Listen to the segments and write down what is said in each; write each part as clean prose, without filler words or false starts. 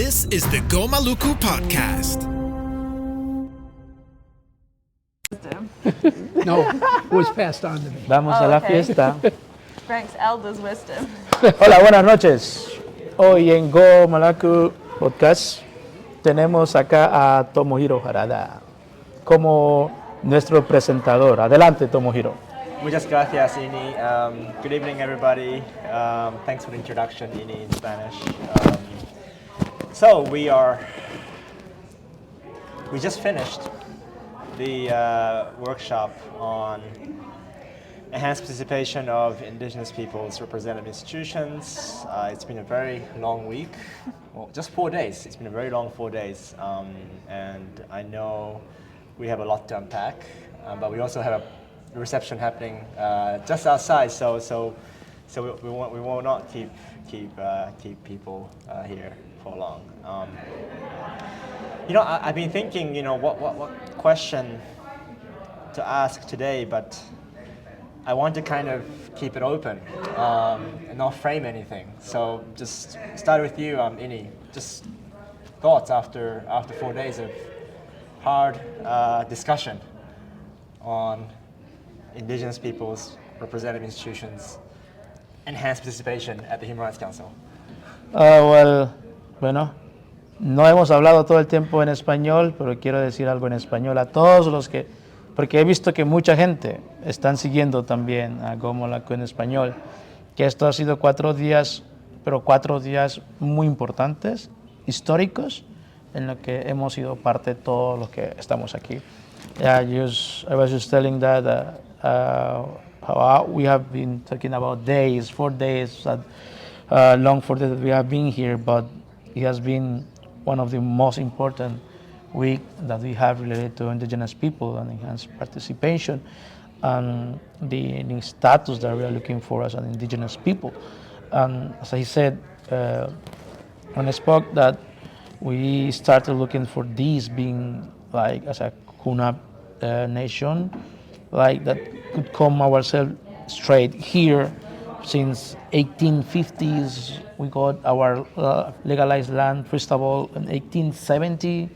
This is the Go Maluku podcast. No, it was passed on to me. Vamos a la fiesta. Frank's elders wisdom. Hola, buenas noches. Hoy en Go Maluku podcast tenemos acá a Tomohiro Harada como nuestro presentador. Adelante, Tomohiro. Muchas gracias, Ini. Good evening, everybody. Thanks for the introduction, Ini, in Spanish. So we just finished the workshop on enhanced participation of Indigenous Peoples representative institutions. It's been a very long week, well, just 4 days. It's been a very long 4 days, and I know we have a lot to unpack, but we also have a reception happening just outside, so we will not keep people here for long. I've been thinking, what question to ask today, but I want to kind of keep it open and not frame anything. So just start with you, Ini. Just thoughts after 4 days of hard discussion on Indigenous Peoples representative institutions, enhanced participation at the Human Rights Council. Bueno, no hemos hablado todo el tiempo en español, pero quiero decir algo en español a todos los que, porque he visto que mucha gente están siguiendo también a Go Maluku en español, que esto ha sido 4 días, pero 4 días muy importantes, históricos, en lo que hemos sido parte de todos los que estamos aquí. I was just telling that how we have been talking about days, 4 days, long 4 days that we have been here, but it has been one of the most important week that we have related to Indigenous people and enhanced participation and the status that we are looking for as an Indigenous people. And as I said, when I spoke that we started looking for this being like as a Kuna nation, like that could come ourselves straight here. Since 1850s, we got our legalized land, first of all, in 1870,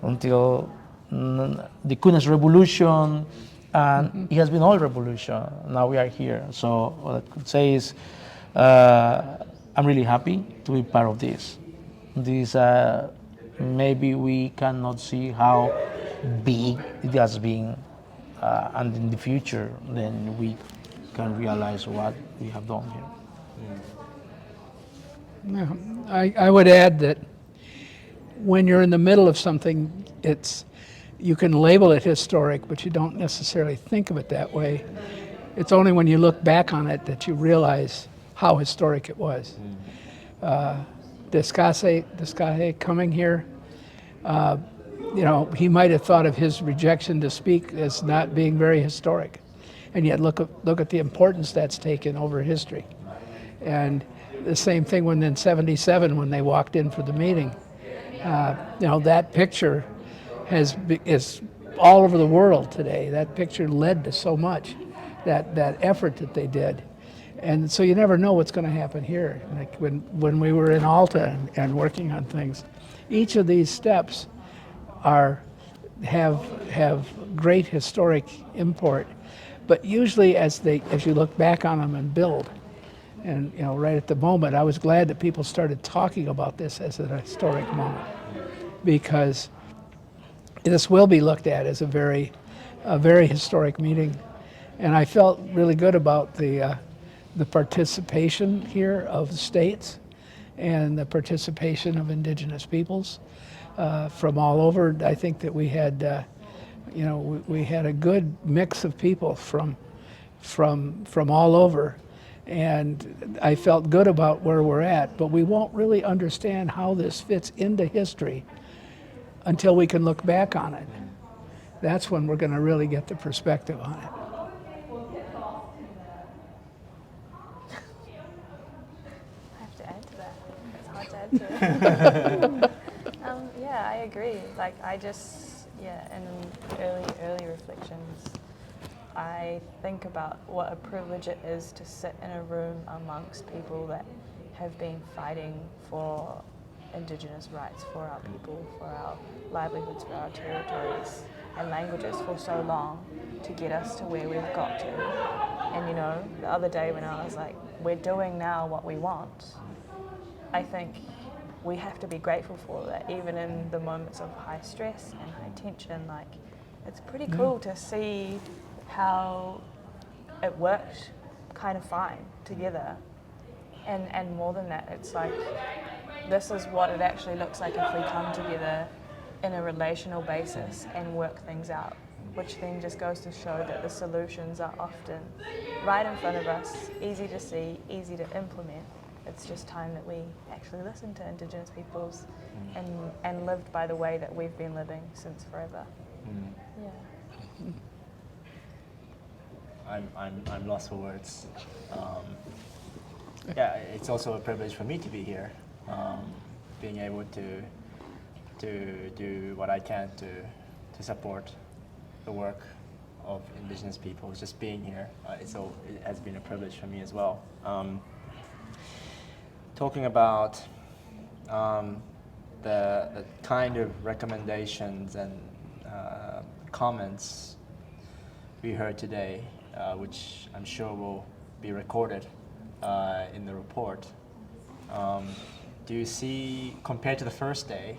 until the Kunas Revolution, and it has been all revolution. Now we are here. So what I could say is, I'm really happy to be part of this. Maybe we cannot see how big it has been, and in the future, then we can realize what we have done here. Yeah, I would add that when you're in the middle of something, you can label it historic, but you don't necessarily think of it that way. It's only when you look back on it that you realize how historic it was. Descase coming here, he might have thought of his rejection to speak as not being very historic. And yet look at the importance that's taken over history. And the same thing when in 77, when they walked in for the meeting, that picture is all over the world today. That picture led to so much, that effort that they did. And so you never know what's going to happen here. Like when we were in Alta and working on things, each of these steps have great historic import. But usually as you look back on them and build, and right at the moment, I was glad that people started talking about this as an historic moment, because this will be looked at as a very historic meeting. And I felt really good about the participation here of the states and the participation of Indigenous peoples from all over. I think that we had we had a good mix of people from all over, and I felt good about where we're at, but we won't really understand how this fits into history until we can look back on it. That's when we're going to really get the perspective on it. I have to add to that. It's hard to add to. Yeah, I agree. In early reflections, I think about what a privilege it is to sit in a room amongst people that have been fighting for Indigenous rights for our people, for our livelihoods, for our territories and languages for so long to get us to where we've got to. And you know, the other day when I was like, we're doing now what we want, I think we have to be grateful for that, even in the moments of high stress and high tension. Like, it's pretty cool to see how it worked kind of fine together. And more than that, it's like, this is what it actually looks like if we come together in a relational basis and work things out, which then just goes to show that the solutions are often right in front of us, easy to see, easy to implement. It's just time that we actually listen to Indigenous peoples and lived by the way that we've been living since forever. Yeah. I'm lost for words. Yeah, it's also a privilege for me to be here, being able to do what I can to support the work of Indigenous peoples. Just being here, it has been a privilege for me as well. Talking about the kind of recommendations and comments we heard today, which I'm sure will be recorded in the report. Do you see, compared to the first day,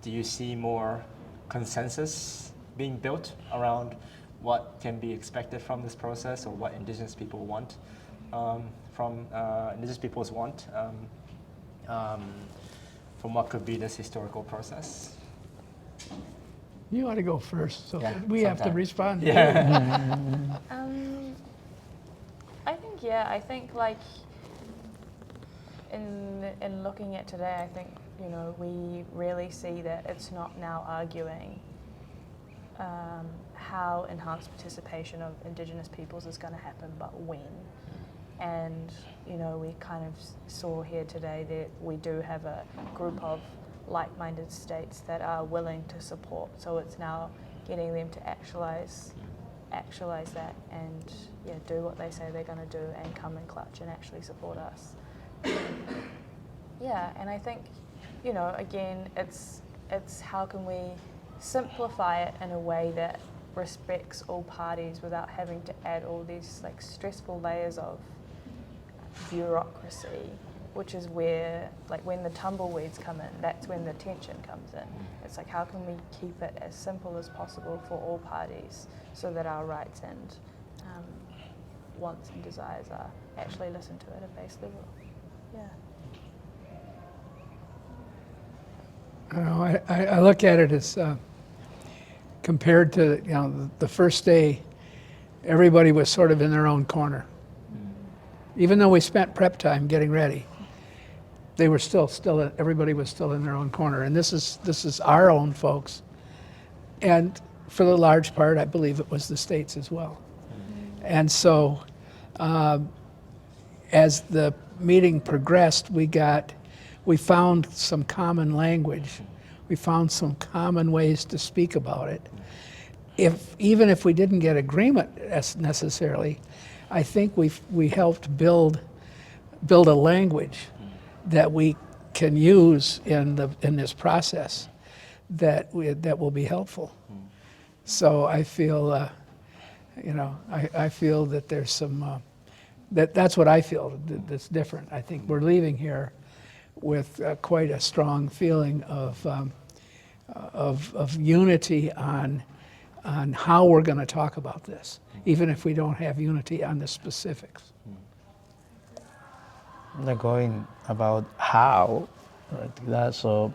do you see more consensus being built around what can be expected from this process, or what Indigenous people want from Indigenous peoples want from what could be this historical process? You ought to go first, so Yeah, we have to sometime. respond. Yeah. I think like in looking at today, I think, you know, we really see that it's not now arguing how enhanced participation of Indigenous peoples is going to happen, but when. And, you know, we kind of saw here today that we do have a group of like-minded states that are willing to support. So it's now getting them to actualize that and do what they say they're going to do and come in clutch and actually support us. And I think, you know, again, it's how can we simplify it in a way that respects all parties without having to add all these like stressful layers of bureaucracy, which is where, like, when the tumbleweeds come in, that's when the tension comes in. It's like, how can we keep it as simple as possible for all parties so that our rights and wants and desires are actually listened to at a base level. I don't know, I look at it as compared to, you know, the first day, everybody was sort of in their own corner. Even though we spent prep time getting ready, they were still everybody was still in their own corner. And this is our own folks. And for the large part, I believe it was the states as well. And so as the meeting progressed, we found some common language. We found some common ways to speak about it. Even if we didn't get agreement necessarily, I think we helped build a language that we can use in this process that will be helpful. So I feel, I feel that there's some that's what I feel that's different. I think we're leaving here with quite a strong feeling of unity on how we're going to talk about this, even if we don't have unity on the specifics. Going about how, right? So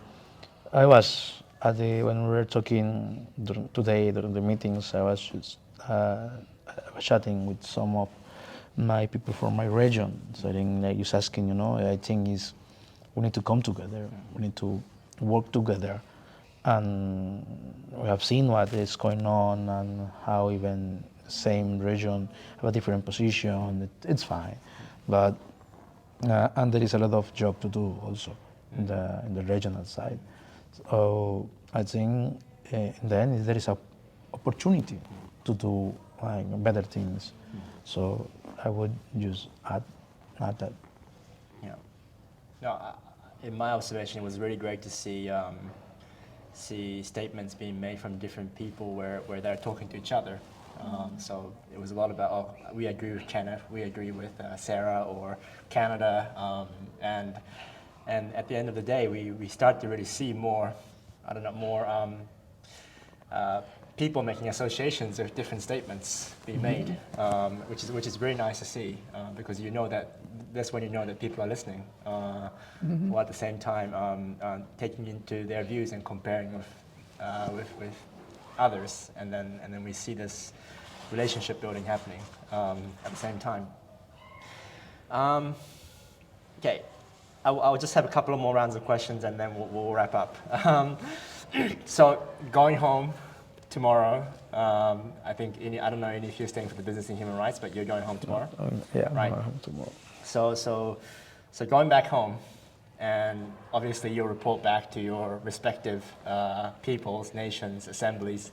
I was when we were talking today during the meetings, I was just chatting with some of my people from my region. So I think, like, just asking, you know, I think we need to come together. We need to work together. And we have seen what is going on and how even the same region have a different position. It's fine, but and there is a lot of job to do also in the regional side. So I think then there is a opportunity to do better things. So I would just add that. Yeah. No, in my observation, it was really great to see statements being made from different people where they're talking to each other. So it was a lot about, oh, we agree with Kenneth, we agree with Sarah or Canada, and at the end of the day, we start to really see more, people making associations of different statements being made, which is very nice to see, because you know that's when you know that people are listening, while at the same time taking into their views and comparing with others, and then we see this relationship building happening at the same time. Okay, I'll just have a couple of more rounds of questions and then we'll wrap up. So going home tomorrow, I think I don't know if you're staying for the business and human rights, but you're going home tomorrow. Yeah, right? I'm going home tomorrow. So going back home, and obviously you'll report back to your respective peoples, nations, assemblies.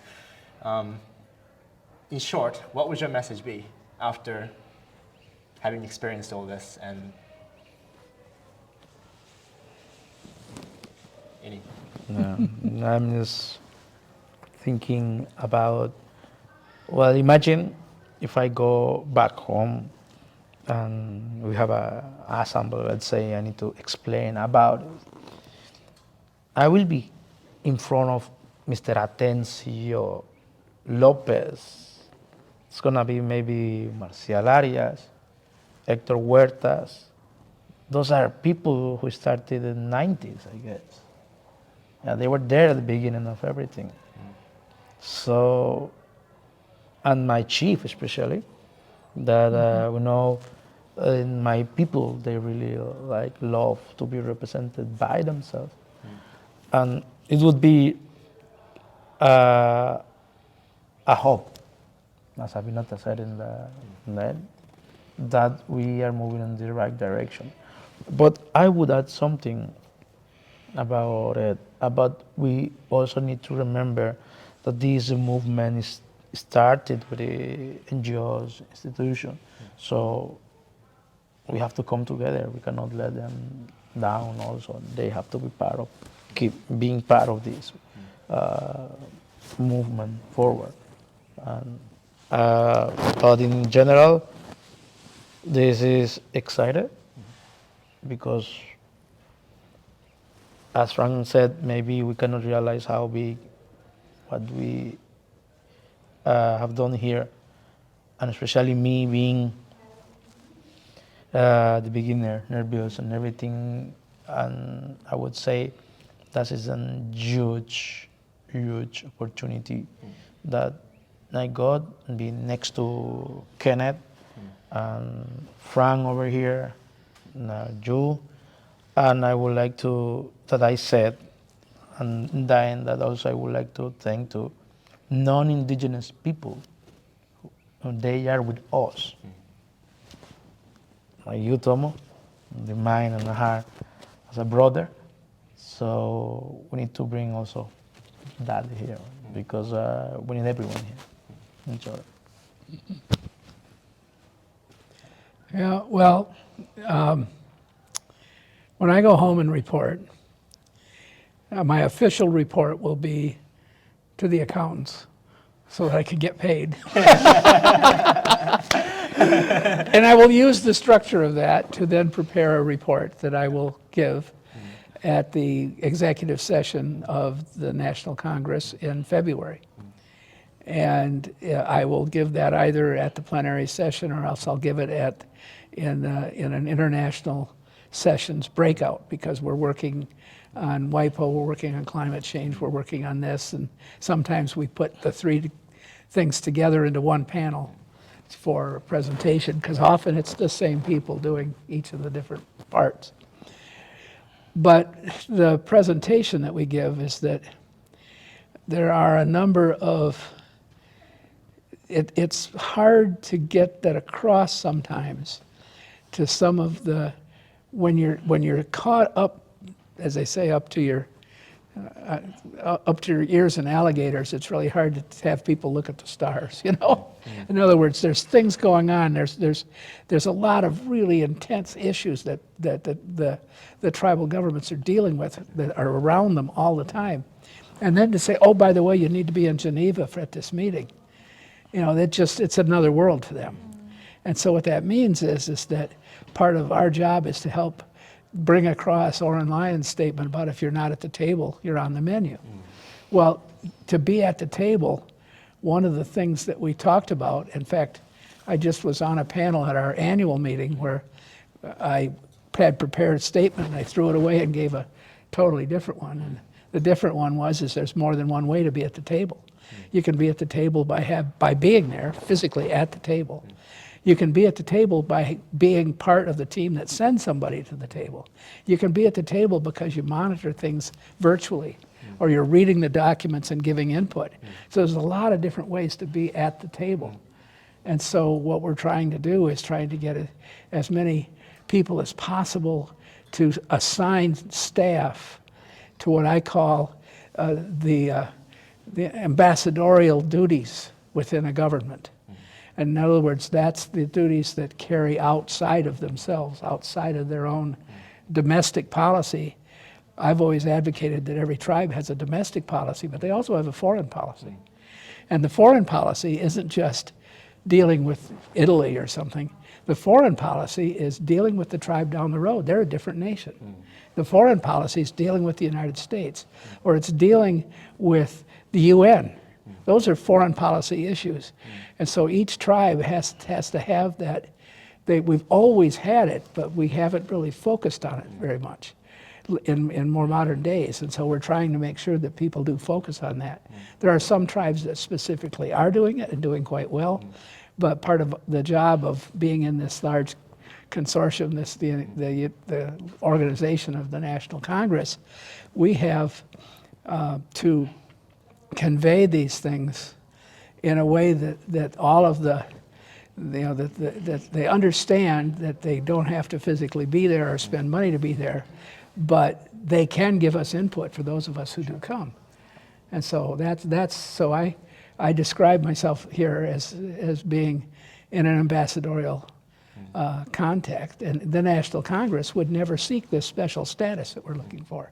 In short, what would your message be after having experienced all this? And any? Yeah, I'm just thinking about, well, imagine if I go back home and we have a assembly, let's say I need to explain about it. I will be in front of Mr. Atencio Lopez. It's gonna be maybe Marcial Arias, Hector Huertas. Those are people who started in the 90s, I guess. Yeah, they were there at the beginning of everything. So, and my chief especially, that we know my people, they really love to be represented by themselves. And it would be a hope, as Abinata said in the end, that we are moving in the right direction. But I would add something about it, but we also need to remember that this movement is started with the NGOs, institutions. So we have to come together. We cannot let them down also. They have to be keep being part of this movement forward. But in general, this is excited because, as Frank said, maybe we cannot realize how big what we have done here, and especially me being the beginner, nervous and everything, and I would say that is a huge opportunity that I got, being next to Kenneth and Frank over here, and you, and I would like to, that I said, and then that also I would like to thank to non-indigenous people. They are with us. Like you, Tomo, the mind and the heart as a brother. So we need to bring also that here because we need everyone here. Enjoy. Yeah, well, when I go home and report, my official report will be to the accountants so that I can get paid. And I will use the structure of that to then prepare a report that I will give at the executive session of the National Congress in February. And I will give that either at the plenary session or else I'll give it in an international sessions breakout, because we're working on WIPO, we're working on climate change, we're working on this, and sometimes we put the three things together into one panel for a presentation, because often it's the same people doing each of the different parts. But the presentation that we give is that there are a number of, it's hard to get that across sometimes to some of the, when you're caught up, as they say, up to your up to your ears in alligators, it's really hard to have people look at the stars, you know? In other words, there's things going on. There's a lot of really intense issues that the tribal governments are dealing with that are around them all the time. And then to say, oh, by the way, you need to be in Geneva at this meeting, you know, it's another world to them. And so what that means is that part of our job is to help bring across Oren Lyon's statement about if you're not at the table, you're on the menu. Well, to be at the table, one of the things that we talked about, in fact, I just was on a panel at our annual meeting where I had prepared a statement and I threw it away and gave a totally different one. And the different one is there's more than one way to be at the table. You can be at the table by being there, physically at the table. You can be at the table by being part of the team that sends somebody to the table. You can be at the table because you monitor things virtually, or you're reading the documents and giving input. So there's a lot of different ways to be at the table. And so what we're trying to do is trying to get as many people as possible to assign staff to what I call the ambassadorial duties within a government. And in other words, that's the duties that carry outside of themselves, outside of their own domestic policy. I've always advocated that every tribe has a domestic policy, but they also have a foreign policy. And the foreign policy isn't just dealing with Italy or something. The foreign policy is dealing with the tribe down the road. They're a different nation. The foreign policy is dealing with the United States, or it's dealing with the UN. Those are foreign policy issues. And so each tribe has to have that. We've always had it, but we haven't really focused on it very much in more modern days. And so we're trying to make sure that people do focus on that. There are some tribes that specifically are doing it and doing quite well, but part of the job of being in this large consortium, the organization of the National Congress, we have to convey these things in a way that all of that they understand that they don't have to physically be there or spend money to be there, but they can give us input for those of us who do come. And so so I describe myself here as being in an ambassadorial context, and the National Congress would never seek this special status that we're looking for,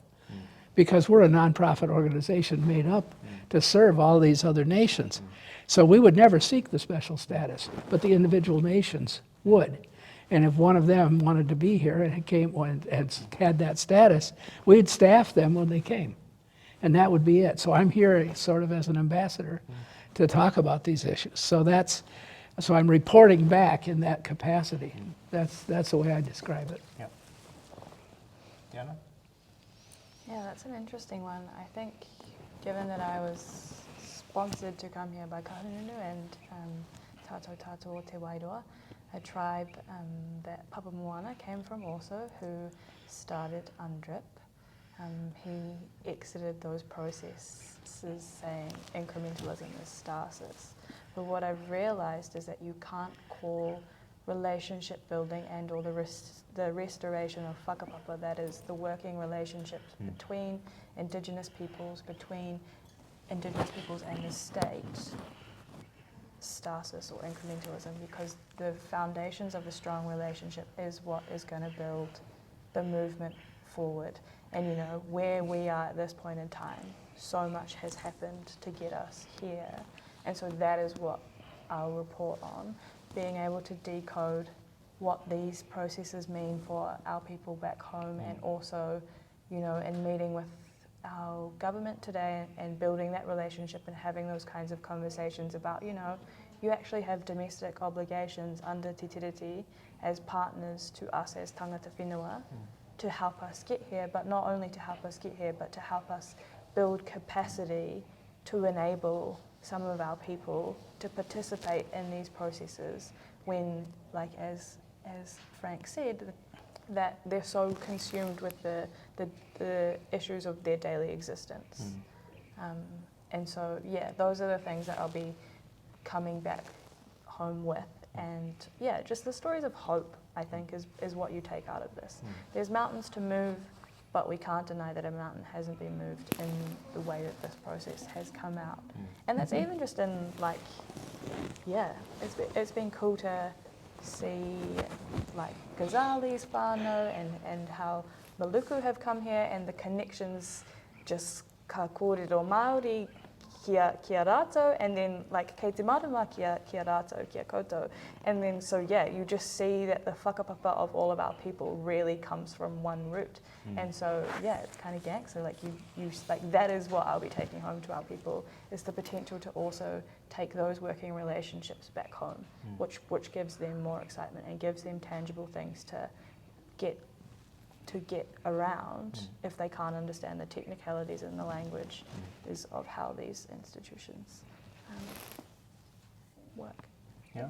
because we're a nonprofit organization made up to serve all these other nations. So we would never seek the special status, but the individual nations would. And if one of them wanted to be here and had that status, we'd staff them when they came. And that would be it. So I'm here sort of as an ambassador to talk about these issues. So I'm reporting back in that capacity. That's the way I describe it. Yeah. Tiana? Yeah, that's an interesting one. I think, given that I was sponsored to come here by Kahungunu and Tato Tato Te Wairoa, a tribe that Papa Moana came from also, who started UNDRIP. He exited those processes saying incrementalism is stasis. But what I've realized is that you can't call relationship building and or the restoration of whakapapa, that is the working relationships between Indigenous peoples and the state, stasis or incrementalism, because the foundations of a strong relationship is what is going to build the movement forward. And you know, where we are at this point in time, so much has happened to get us here. And so that is what I'll report on, being able to decode what these processes mean for our people back home, and also, you know, in meeting with our government today and building that relationship and having those kinds of conversations about, you know, you actually have domestic obligations under Te Tiriti as partners to us as tangata whenua to help us get here, but not only to help us get here, but to help us build capacity to enable some of our people to participate in these processes when, like as Frank said, that they're so consumed with the issues of their daily existence. And so, yeah, those are the things that I'll be coming back home with. And yeah, just the stories of hope, I think, is what you take out of this. There's mountains to move, but we can't deny that a mountain hasn't been moved in the way that this process has come out. And that's even just in like, yeah, it's been cool to see like Ghazali's whānau and how Maluku have come here and the connections just ka kōrero Māori kia rātou, and then like kei te marama kia rātou, kia koutou. And then so yeah, you just see that the whakapapa of all of our people really comes from one root. And so yeah, it's kind of gangster. Like you like that is what I'll be taking home to our people, is the potential to also take those working relationships back home, which gives them more excitement and gives them tangible things to get around if they can't understand the technicalities and the language is of how these institutions work. Yeah.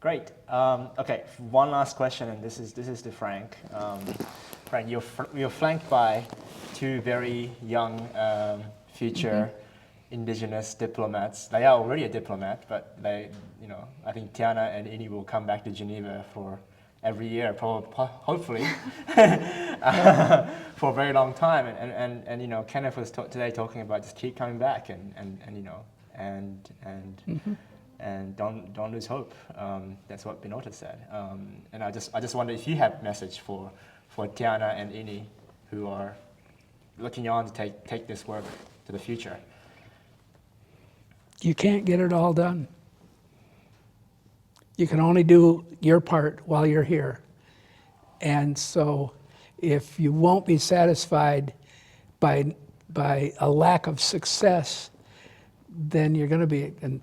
Great. Okay, one last question, and this is to Frank. Frank, you're flanked by two very young future Indigenous diplomats. They are already a diplomat, but they, I think Tiana and Ini will come back to Geneva for every year, hopefully, for a very long time. And Kenneth was today talking about just keep coming back and don't lose hope. That's what Binota said. And I just wonder if you have a message for Tiana and Ini, who are looking on to take this work to the future. You can't get it all done. You can only do your part while you're here. And so if you won't be satisfied by a lack of success, then you're going to be in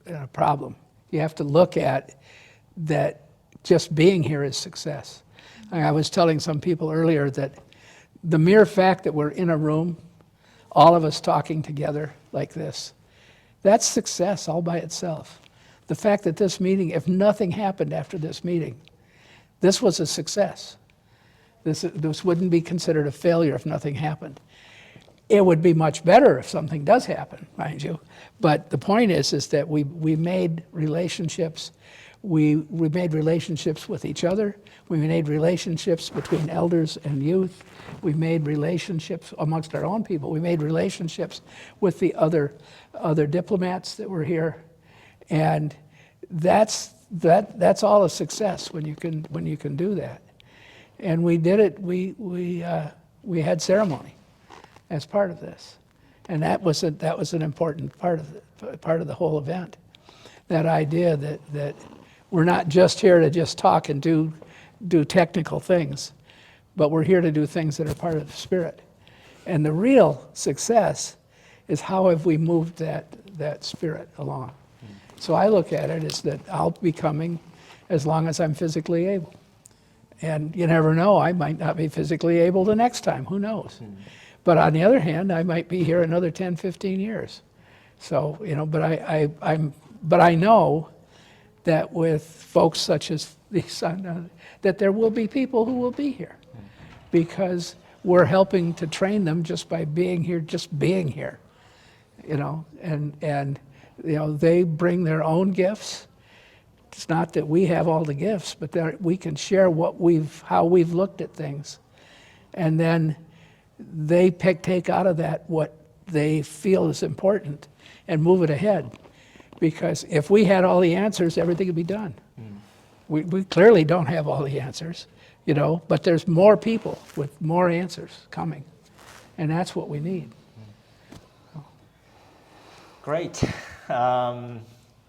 a problem. You have to look at that just being here is success. I was telling some people earlier that the mere fact that we're in a room, all of us talking together like this, that's success all by itself. The fact that this meeting, if nothing happened after this meeting, this was a success. This wouldn't be considered a failure if nothing happened. It would be much better if something does happen, mind you. But the point is that we made relationships. We made relationships with each other. We made relationships between elders and youth. We made relationships amongst our own people. We made relationships with the other diplomats that were here. And that's all a success when you can do that. And we did it. We had ceremony as part of this, and that was an important part of the whole event. That idea that we're not just here to just talk and do technical things, but we're here to do things that are part of the spirit. And the real success is how have we moved that spirit along. So I look at it as that I'll be coming as long as I'm physically able. And you never know, I might not be physically able the next time, who knows? But on the other hand, I might be here another 10, 15 years. So, but I know that with folks such as these, that there will be people who will be here because we're helping to train them just by being here, and they bring their own gifts. It's not that we have all the gifts, but that we can share how we've looked at things. And then they take out of that what they feel is important and move it ahead. Because if we had all the answers, everything would be done. We clearly don't have all the answers, but there's more people with more answers coming. And that's what we need. Great.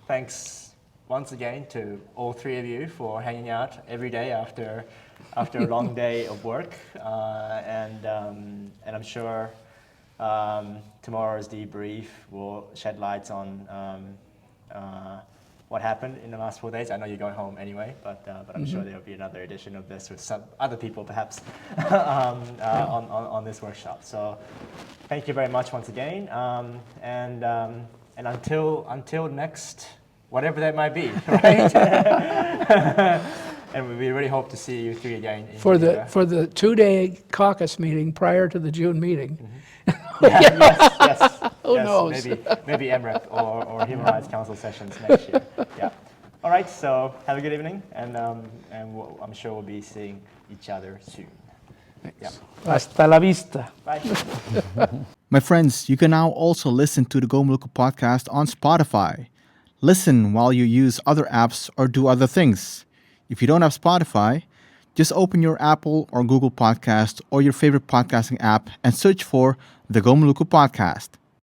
Thanks once again to all three of you for hanging out every day after a long day of work, and I'm sure tomorrow's debrief will shed lights on what happened in the last 4 days. I know you're going home anyway, but I'm sure there'll be another edition of this with some other people perhaps on this workshop. So thank you very much once again, and until next, whatever that might be, right? And we really hope to see you three again in Geneva. For the 2-day caucus meeting prior to the June meeting. Yes. Who knows? Maybe MREP or Human Rights Council sessions next year. Yeah. All right. So have a good evening, and I'm sure we'll be seeing each other soon. Hasta la vista. Bye. My friends, you can now also listen to the Go Maluku podcast on Spotify. Listen while you use other apps or do other things. If you don't have Spotify, just open your Apple or Google Podcast or your favorite podcasting app and search for the Go Maluku podcast.